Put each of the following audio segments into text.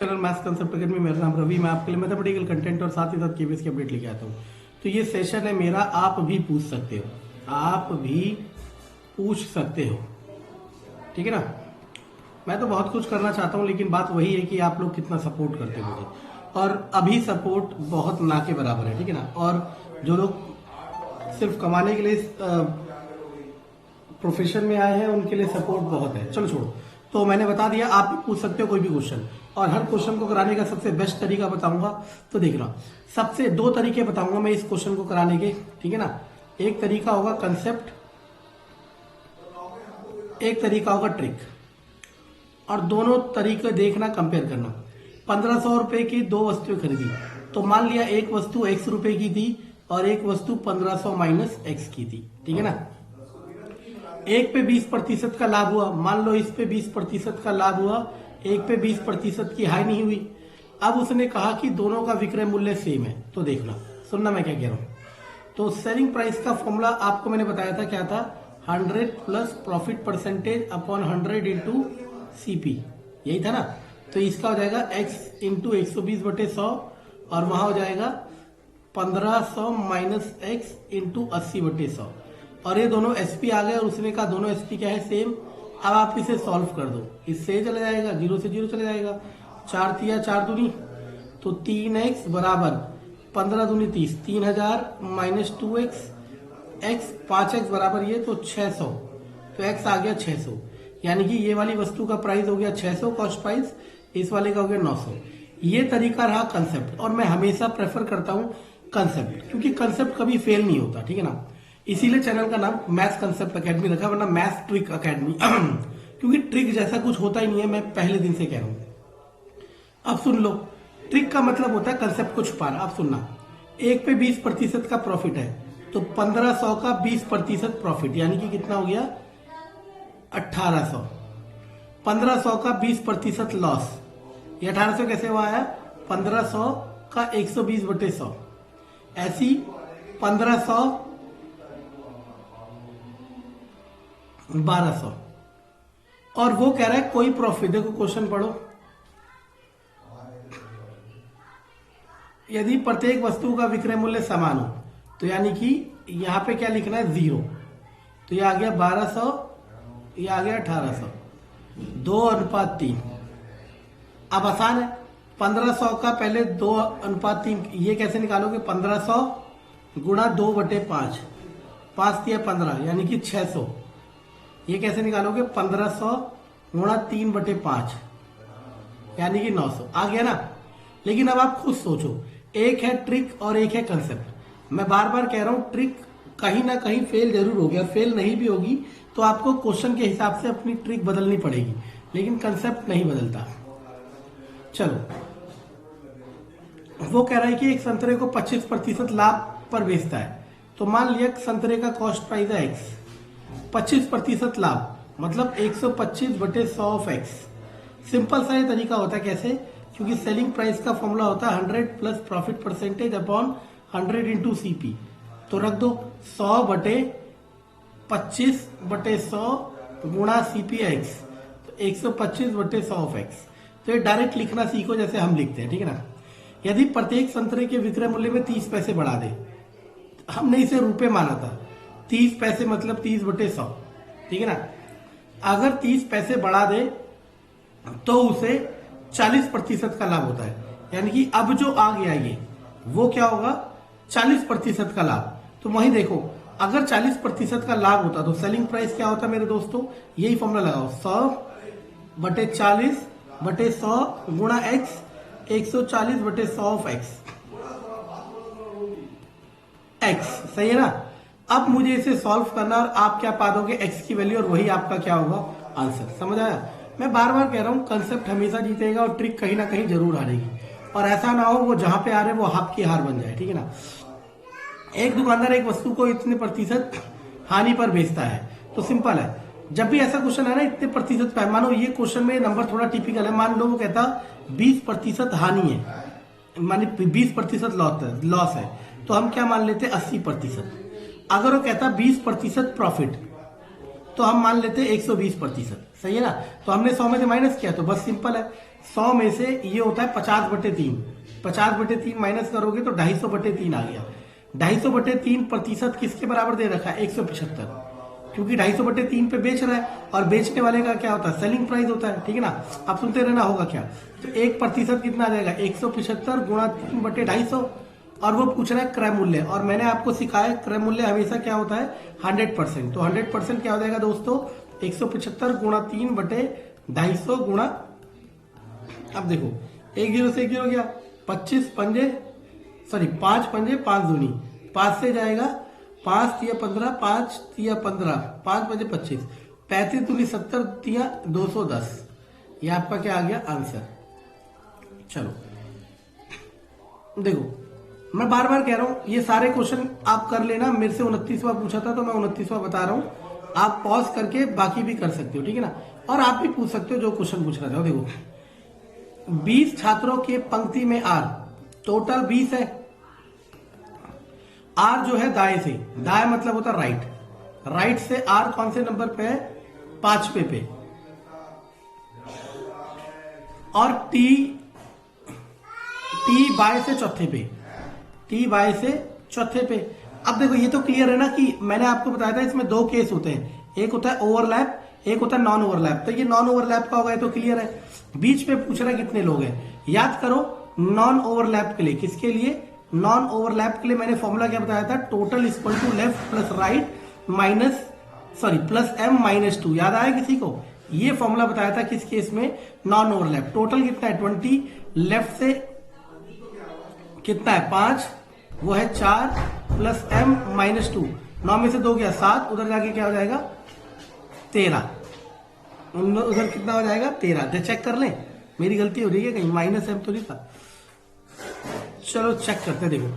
Maths concept academy, मेरा नाम रवि। मैं आपके लिए मैथमेटिकल कंटेंट और साथ ही साथ केबीएस की अपडेट लेके आता हूँ। तो ये सेशन है मेरा, आप भी पूछ सकते हो, आप भी पूछ सकते हो, ठीक है ना। मैं तो बहुत कुछ करना चाहता हूँ, लेकिन बात वही है कि आप लोग कितना सपोर्ट करते हो मुझे, और अभी सपोर्ट बहुत ना के बराबर है, ठीक है ना। और जो लोग सिर्फ कमाने के लिए प्रोफेशन में आए हैं उनके लिए सपोर्ट बहुत है। चलो छोड़ो, तो मैंने बता दिया, आप भी पूछ सकते हो कोई भी क्वेश्चन, और हर क्वेश्चन को कराने का सबसे बेस्ट तरीका बताऊंगा। तो देखना, सबसे दो तरीके बताऊंगा मैं इस क्वेश्चन को कराने के, ठीक है ना। एक तरीका होगा कंसेप्ट, एक तरीका होगा ट्रिक, और दोनों तरीके देखना, कंपेयर करना। 1500 रुपए की दो वस्तुएं खरीदी, तो मान लिया एक वस्तु x रुपए की थी और एक वस्तु 1500 माइनस x की थी, ठीक है ना। एक पे 20% का लाभ हुआ, मान लो इस पे 20% का लाभ हुआ, एक पे 20% की हानि नहीं हुई। अब उसने कहा कि दोनों का विक्रय मूल्य सेम है। तो देखना, सुनना मैं क्या कह रहा हूं। तो सेलिंग प्राइस का फॉर्मूला आपको मैंने बताया था, क्या था, 100 plus profit percentage upon 100 into CP, यही था ना। तो इसका हो जाएगा x इंटू 120/100, और वहां हो जाएगा 1500 माइनस एक्स इंटू 80/100, और ये दोनों एसपी आ गए, और उसने कहा दोनों एसपी क्या है, सेम। अब आप इसे सॉल्व कर दो, इससे चला जाएगा, 0 से 0 चला जाएगा, 4 तिया 4 दूनी, तो 3x बराबर 15 दूनी 30, 3000 माइनस 2x, x 5x बराबर ये, तो 600, तो x आ गया 600। यानी कि ये वाली वस्तु का प्राइस हो गया 600 कॉस्ट प्राइस, इस वाले का हो गया 900। ये तरीका रहा कंसेप्ट, और मैं हमेशा प्रेफर करता हूं कंसेप्ट, क्योंकि कंसेप्ट कभी फेल नहीं होता, ठीक है ना। इसीलिए चैनल का नाम मैथ्स कंसेप्ट अकेडमी रखा, वरना मैथ्स ट्रिक अकेडमी क्योंकि ट्रिक जैसा कुछ होता ही नहीं है, मैं पहले दिन से कह रहा हूं। अब सुन लो, ट्रिक का मतलब होता है कंसेप्ट को छुपाना। अब सुनना, एक पे 20% का प्रॉफिट है, तो 1500 का 20% प्रॉफिट, यानी कि कितना हो गया 1800। 1500 का 20% लॉस, ये 1800 कैसे हुआ है, 1500 का 120/100, ऐसी 1500 1200, और वो कह रहा है कोई प्रॉफिट। देखो क्वेश्चन पढ़ो, यदि प्रत्येक वस्तु का विक्रय मूल्य समान हो, तो यानी कि यहां पे क्या लिखना है, 0, तो ये आ गया 1200, ये आ गया 1800, 2:3। अब आसान है, 1500 का पहले 2:3, ये कैसे निकालोगे, 1500 गुणा 2/5, 5 तिया 15, यानी कि 600। ये कैसे निकालोगे, 1500 गुणा 3/5, यानी कि 900। आ गया ना। लेकिन अब आप खुद सोचो, एक है ट्रिक और एक है कंसेप्ट। मैं बार बार कह रहा हूं, ट्रिक कहीं ना कहीं फेल जरूर होगी, और फेल नहीं भी होगी तो आपको क्वेश्चन के हिसाब से अपनी ट्रिक बदलनी पड़ेगी, लेकिन कंसेप्ट नहीं बदलता। चलो, वो कह रहा है कि एक संतरे को 25% लाभ पर बेचता है, तो मान लिया संतरे का कॉस्ट प्राइस है x, 25% लाभ मतलब 125/100 ऑफ x। सिंपल सा ये तरीका होता है, कैसे, क्योंकि सेलिंग प्राइस का फॉर्मूला होता है 100 plus profit percentage upon 100 into CP. तो रख दो 100/25/100 गुणा सीपी एक्स, तो 125/100 ऑफ x। तो ये डायरेक्ट लिखना सीखो जैसे हम लिखते हैं, ठीक है ना। यदि प्रत्येक संतरे के विक्रय मूल्य में 30 पैसे बढ़ा दे, हमने इसे रुपए माना था, 30 पैसे मतलब 30/100, ठीक है ना। अगर 30 पैसे बढ़ा दे तो उसे 40% का लाभ होता है, यानी कि अब जो आ गया ये, वो क्या होगा, 40% का लाभ। तो वहीं देखो, अगर 40% का लाभ होता तो सेलिंग प्राइस क्या होता मेरे दोस्तों, यही फॉर्मूला लगाओ, 100/40/100 गुणा एक्स, 140/100 ऑफ एक्स। सही है ना। अब मुझे इसे सॉल्व करना, और आप क्या पा दोगे, x की वैल्यू, और वही आपका क्या होगा, आंसर। समझ आया। मैं बार बार कह रहा हूं, कंसेप्ट हमेशा जीतेगा, और ट्रिक कहीं ना कहीं जरूर हारेगी, और ऐसा ना हो वो जहां पे आ रहे वो आपकी हार बन जाए, ठीक है ना। एक दुकानदार एक वस्तु को इतने प्रतिशत हानि पर बेचता है, तो सिंपल है, जब भी ऐसा क्वेश्चन है ना, इतने प्रतिशत पे, मानो ये क्वेश्चन में नंबर थोड़ा टिपिकल है, मान लो वो कहता 20% हानि है, मानी 20% लॉस है, तो हम क्या मान लेते 80%। अगर वो कहता 20% प्रॉफिट, तो हम मान लेते 120%। सही है ना। तो हमने 100 में से माइनस किया तो बस सिंपल है, 100 में से ये होता है 50/3, 50/3 माइनस करोगे तो 250/3 आ गया। 250/3 प्रतिशत किसके बराबर दे रखा है? 175, क्योंकि 250/3 पे बेच रहा है और बेचने वाले का क्या होता है? सेलिंग प्राइस होता है, ठीक है ना। आप सुनते रहना, होगा क्या? तो 1% कितना आ जाएगा? 175 गुणा 3/250, और वो पूछ रहा है क्रय मूल्य, और मैंने आपको सिखाया क्रय मूल्य हमेशा क्या होता है? 100%। तो 100% क्या हो जाएगा दोस्तों? 175 गुणा 3/250 गुणा, अब देखो 1 0 से 1 0 गया, 5 पंजे 5 दूनी 5 से जाएगा, 5 तिया 15, 5 तिया 15, 5 पंजे 25, 35 दूनी 70 तिया 210। ये आपका क्या आ गया? आंसर। चलो देखो, मैं बार बार कह रहा हूं ये सारे क्वेश्चन आप कर लेना। मेरे से 29वां पूछा था तो मैं 29वां बता रहा हूं। आप पॉज करके बाकी भी कर सकते हो, ठीक है ना। और आप भी पूछ सकते हो जो क्वेश्चन पूछना चाहो। देखो 20 छात्रों के पंक्ति में आर, टोटल 20 है। आर जो है दाएं से, दाएं मतलब होता है राइट, राइट से आर कौन से नंबर पे है? 5वें पे। और टी बाय से चौथे पे, टी बाय से चौथे पे। अब देखो ये तो क्लियर है ना कि मैंने आपको बताया था इसमें 2 केस होते हैं, एक होता है ओवरलैप, एक होता है नॉन ओवरलैप। तो ये नॉन ओवरलैप का होगा, ये तो क्लियर है। बीच में पूछ रहा है कितने लोग हैं। याद करो नॉन ओवरलैप के लिए, किसके लिए? नॉन ओवरलैप के लिए मैंने फॉर्मूला क्या बताया था? Total equal to left plus right minus plus m minus 2। याद आया किसी को? ये फॉर्मूला बताया था किस केस में? Non overlap. टोटल कितना है? 20, लेफ्ट से कितना है? 5, वो है 4 प्लस m माइनस 2, 9 में से 2 गया 7, उधर जाके क्या हो जाएगा? 13। उधर कितना हो जाएगा? 13। चेक कर लें, मेरी गलती हो रही है कहीं, माइनस m तो नहीं था। चलो चेक करते हैं। देखो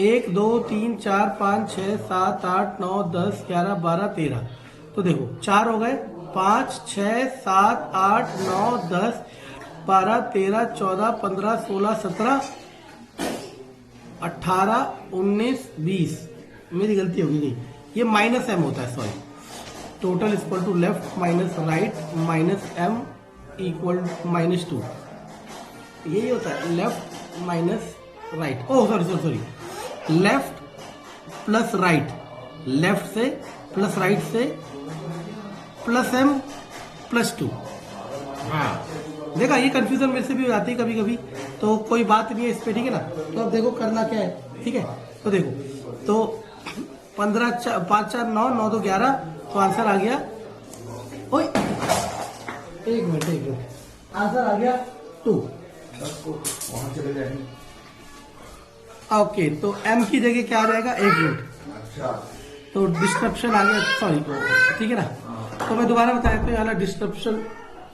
1 2 3 4 5 6 7 8 9 10 11 12 13। तो देखो 4 हो गए, 5 6 7 8 9 10 12 13 14 15 16 17 18 19 20। मेरी गलती होगी नहीं, ये माइनस m होता है, sorry. Total equal to left minus right minus m equal minus 2। यही होता है, left minus right. Oh sorry, left plus right, left से प्लस राइट से प्लस m प्लस 2। हाँ देखा, ये कंफ्यूजन मेरे से भी हो जाती है कभी कभी, तो कोई बात नहीं है इस पे, ठीक है ना। तो अब देखो करना क्या है, ठीक है। तो देखो, तो 15 5 4 9 9 2 11, तो आंसर आ गया, ओए एक मिनट, आंसर आ गया 2। वहां चले जाएंगे। ओके, तो m की जगह क्या आ जाएगा? 1 मिनट। अच्छा, तो डिस्क्रिप्शन आ गया, सॉरी, ठीक है ना। तो मैं दोबारा बता देता हूँ, यहाँ डिस्क्रिप्शन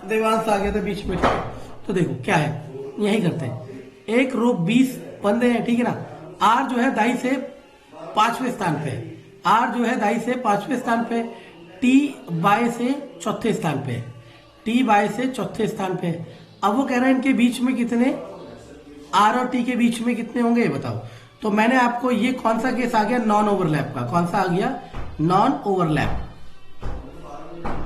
देवांश आ गया था बीच में। तो देखो क्या है, यही करते हैं। एक रो 20 बंदे हैं, ठीक है ना। आर जो है दाई से 5वें स्थान पे, आर जो है दाई से 5वें स्थान पे, टी बाय से चौथे स्थान पे, टी बाय से चौथे स्थान पे। अब वो कह रहे हैं इनके बीच में कितने, आर और टी के बीच में कितने होंगे ये बताओ। तो मैंने आपको, ये कौन सा केस आ गया? नॉन ओवरलैप का। कौन सा आ गया? Non overlap.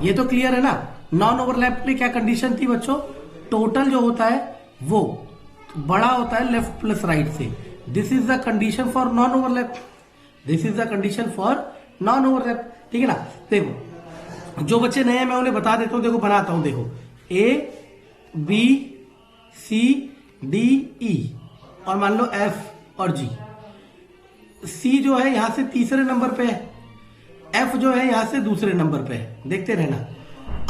ये तो क्लियर है ना। नॉन ओवरलैप के लिए क्या कंडीशन थी बच्चों? टोटल जो होता है वो बड़ा होता है लेफ्ट प्लस राइट से। This is the condition for non overlap, this is the condition for non overlap, ठीक है ना। देखो जो बच्चे नए हैं मैं उन्हें बता देता हूं, देखो बनाता हूं। देखो A B C D E और मान लो एफ और जी। सी जो है यहां से तीसरे नंबर पे है, एफ जो है यहां से दूसरे नंबर पे है, देखते रहना।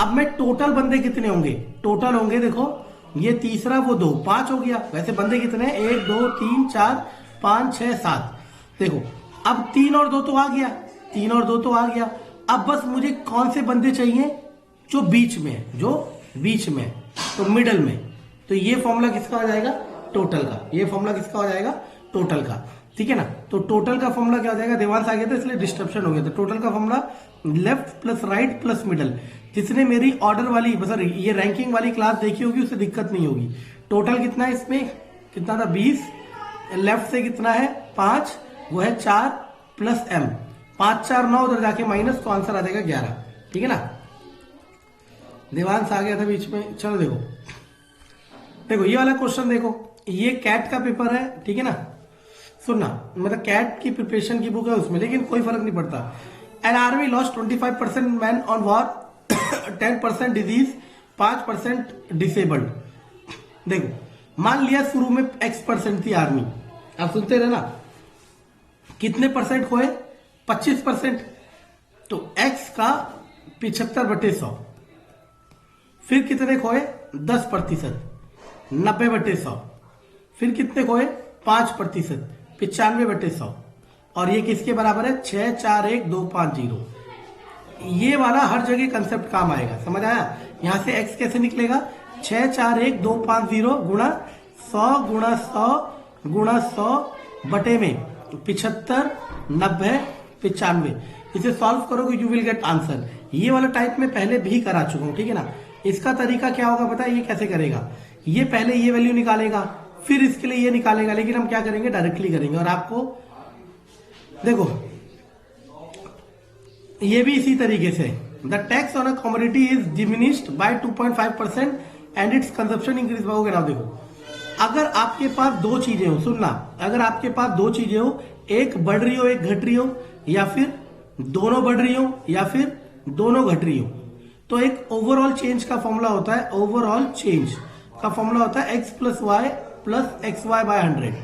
अब मैं टोटल बंदे कितने होंगे? टोटल होंगे, देखो ये तीसरा वो 2, 5 हो गया। वैसे बंदे कितने हैं? 1 2 3 4 5 6 7। देखो अब 3 और 2 तो आ गया, 3 और 2 तो आ गया। अब बस मुझे कौन से बंदे चाहिए? जो बीच में है, जो बीच में है, तो मिडल में। तो ये फॉर्मूला किसका हो जाएगा? टोटल का। ये फॉर्मूला किसका हो जाएगा? टोटल का, ठीक है ना। तो टोटल का फॉर्मूला क्या हो जाएगा? देवांश आ गया था इसलिए डिस्ट्रप्शन हो गया था। टोटल का formula left plus right plus middle. जिसने मेरी ऑर्डर वाली, बस ये रैंकिंग वाली क्लास देखी होगी उससे दिक्कत नहीं होगी। टोटल कितना है इसमें? कितना था? 20। लेफ्ट से कितना है? 5, वो है 4 प्लस m। 5 4 9, उधर जाके माइनस, तो आंसर आ जाएगा 11, ठीक है ना। देवांश आ गया था बीच में। चलो देखो देखो ये वाला क्वेश्चन देखो, ये कैट का पेपर है, ठीक है ना। सुनना, मतलब कैट की प्रिपरेशन की बुक है उसमें, लेकिन कोई फर्क नहीं पड़ता। An army lost 25% man on war, 10% disease, 5% disabled. देखो मान लिया शुरू में X% थी आर्मी, आप सुनते रहे ना, कितने परसेंट खोए? 25%। तो X का 75/100, फिर कितने खोए? 10%, 90/100, फिर कितने खोए? 5%, 95/100। और ये किसके बराबर है? 641250। ये वाला हर जगह कंसेप्ट काम आएगा, समझ आया? यहां से x कैसे निकलेगा? 641250 गुणा 100 गुणा 100 गुणा 100 बटे में 75, 90, 95। इसे सॉल्व करोगे यू विल गेट आंसर। ये वाला टाइप में पहले भी करा चुका हूं, ठीक है ना। इसका तरीका क्या होगा पता है? ये कैसे करेगा? ये पहले ये वैल्यू निकालेगा, फिर इसके लिए ये निकालेगा, लेकिन हम क्या करेंगे? डायरेक्टली करेंगे। और आपको देखो ये भी इसी तरीके से, the tax on a commodity is diminished by 2.5% and it's consumption increase होगा ना। देखो अगर आपके पास दो चीजें हो, सुनना, अगर आपके पास दो चीजें हो, एक बढ़ रही हो एक घट रही हो, या फिर दोनों बढ़ रही हो या फिर दोनों घट रही हो, तो एक ओवरऑल चेंज का फॉर्मूला होता है, ओवरऑल चेंज का फॉर्मूला होता है x + y + xy/100।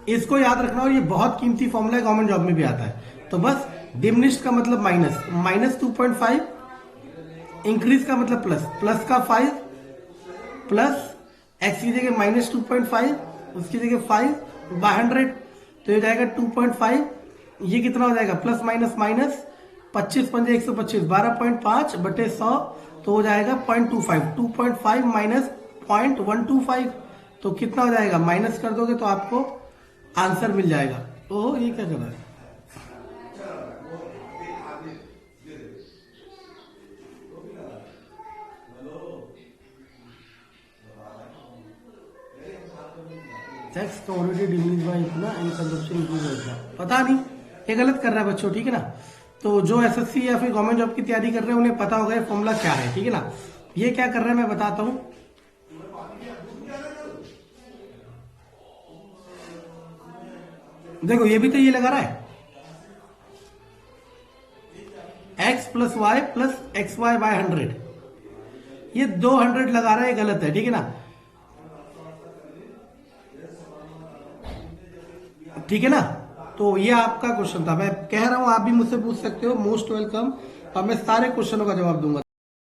इसको याद रखना, और ये बहुत कीमती फॉर्मूला है, गवर्नमेंट जॉब में भी आता है। तो बस डिमिनिश्ड का मतलब माइनस 2.5, इंक्रीज का मतलब प्लस का 5, प्लस x की जगह -2.5, उसकी जगह 5/100, तो ये जाएगा 2.5। ये कितना हो जाएगा? प्लस माइनस माइनस, 25 पंजे 125, 12.5/100, तो हो जाएगा 0.25। 2.5 माइनस 0.125, तो कितना हो जाएगा? माइनस कर दोगे तो आपको आंसर मिल जाएगा। तो ये क्या कर रहा है? टैक्स कमोडिटी डिमिनिश बाय इतना एंड कंजप्शन इंक्रीज होगा, पता नहीं, ये गलत कर रहा है बच्चों, ठीक है ना। तो जो एसएससी या फिर गवर्नमेंट जॉब की तैयारी कर रहे हैं उन्हें पता होगा ये फॉर्मूला क्या है, ठीक है ना। ये क्या कर रहा है मैं बताता हूं। देखो ये भी तो ये लगा रहा है x + y + xy/100, ये 200 लगा रहा है, गलत है, ठीक है ना। ठीक है ना। तो ये आपका क्वेश्चन था, मैं कह रहा हूं आप भी मुझसे पूछ सकते हो, मोस्ट वेलकम, और मैं सारे क्वेश्चनों का जवाब दूंगा।